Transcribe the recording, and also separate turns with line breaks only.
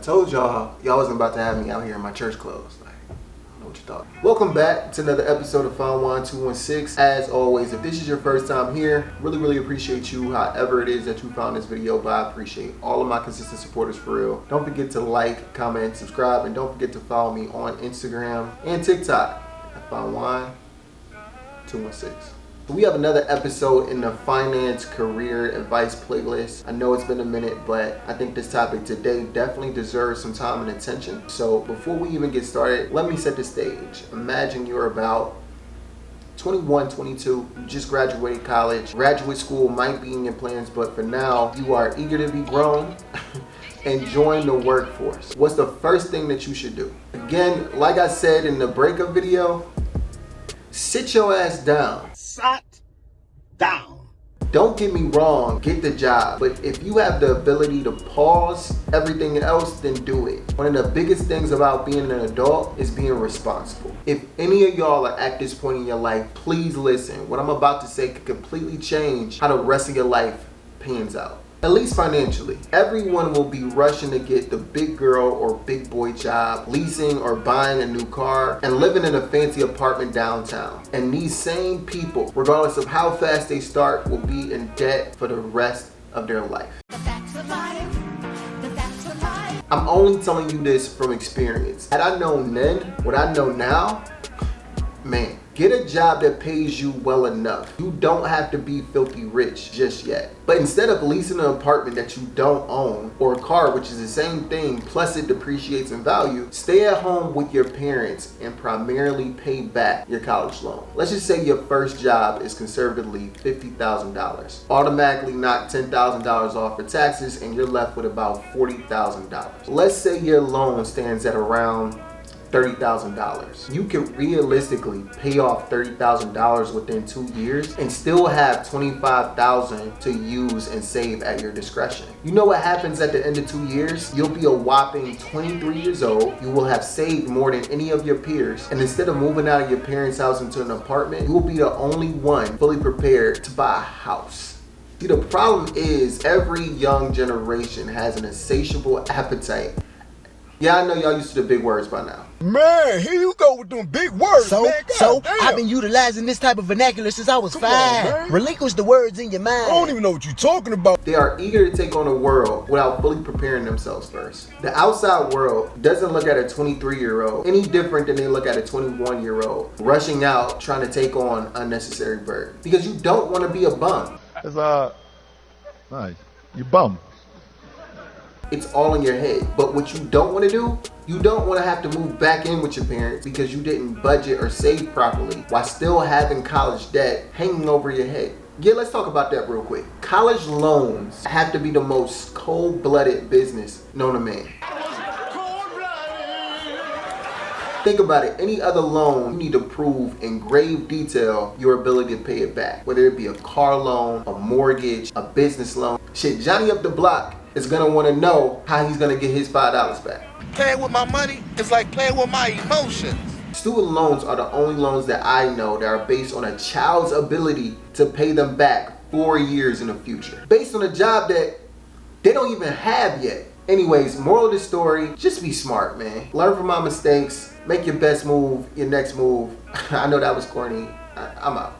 told y'all wasn't about to have me out here in my church clothes. Like, I don't know what you thought. Welcome back to another episode of Found Wine 216. As always, if this is your first time here, really appreciate you however it is that you found this video, but I appreciate all of my consistent supporters for real. Don't forget to like, comment, subscribe, and don't forget to follow me on Instagram and TikTok at Found Wine 216. We have another episode in the finance career advice playlist. I know it's been a minute, but I think this topic today definitely deserves some time and attention. So before we even get started, let me set the stage. Imagine you're about 21, 22, you just graduated college. Graduate school might be in your plans, but for now, you are eager to be grown and join the workforce. What's the first thing that you should do? Again, like I said in the breakup video, sit your ass down.
Sat down.
Don't get me wrong, get the job. But if you have the ability to pause everything else, then do it. One of the biggest things about being an adult is being responsible. If any of y'all are at this point in your life, please listen. What I'm about to say could completely change how the rest of your life pans out. At least financially. Everyone will be rushing to get the big girl or big boy job, leasing or buying a new car, and living in a fancy apartment downtown. And these same people, regardless of how fast they start, will be in debt for the rest of their life. I'm only telling you this from experience. Had I known then what I know now, man, get a job that pays you well enough. You don't have to be filthy rich just yet. But instead of leasing an apartment that you don't own, or a car, which is the same thing, plus it depreciates in value, stay at home with your parents and primarily pay back your college loan. Let's just say your first job is conservatively $50,000. Automatically knock $10,000 off for taxes and you're left with about $40,000. Let's say your loan stands at around $30,000. You can realistically pay off $30,000 within 2 years and still have $25,000 to use and save at your discretion. You know what happens at the end of 2 years? You'll be a whopping 23 years old. You will have saved more than any of your peers. And instead of moving out of your parents' house into an apartment, you will be the only one fully prepared to buy a house. See, the problem is every young generation has an insatiable appetite. Yeah, I know y'all used to the big words by now.
Man, here you go with them big words, man. God damn.
I've been utilizing this type of vernacular since I was 5. Relinquish the words in your mind.
I don't even know what you're talking about.
They are eager to take on the world without fully preparing themselves first. The outside world doesn't look at a 23-year-old any different than they look at a 21-year-old rushing out trying to take on unnecessary burden. Because you don't want to be a bum.
It's nice. You bum.
It's all in your head. But what you don't want to do, you don't want to have to move back in with your parents because you didn't budget or save properly while still having college debt hanging over your head. Yeah, let's talk about that real quick. College loans have to be the most cold-blooded business known to man. Think about it, any other loan, you need to prove in grave detail your ability to pay it back. Whether it be a car loan, a mortgage, a business loan. Shit, Johnny up the block is gonna wanna know how he's gonna get his $5 back.
Playing with my money is like playing with my emotions.
Student loans are the only loans that I know that are based on a child's ability to pay them back 4 years in the future. Based on a job that they don't even have yet. Anyways, moral of the story, just be smart, man. Learn from my mistakes, make your best move, your next move. I know that was corny. I'm out.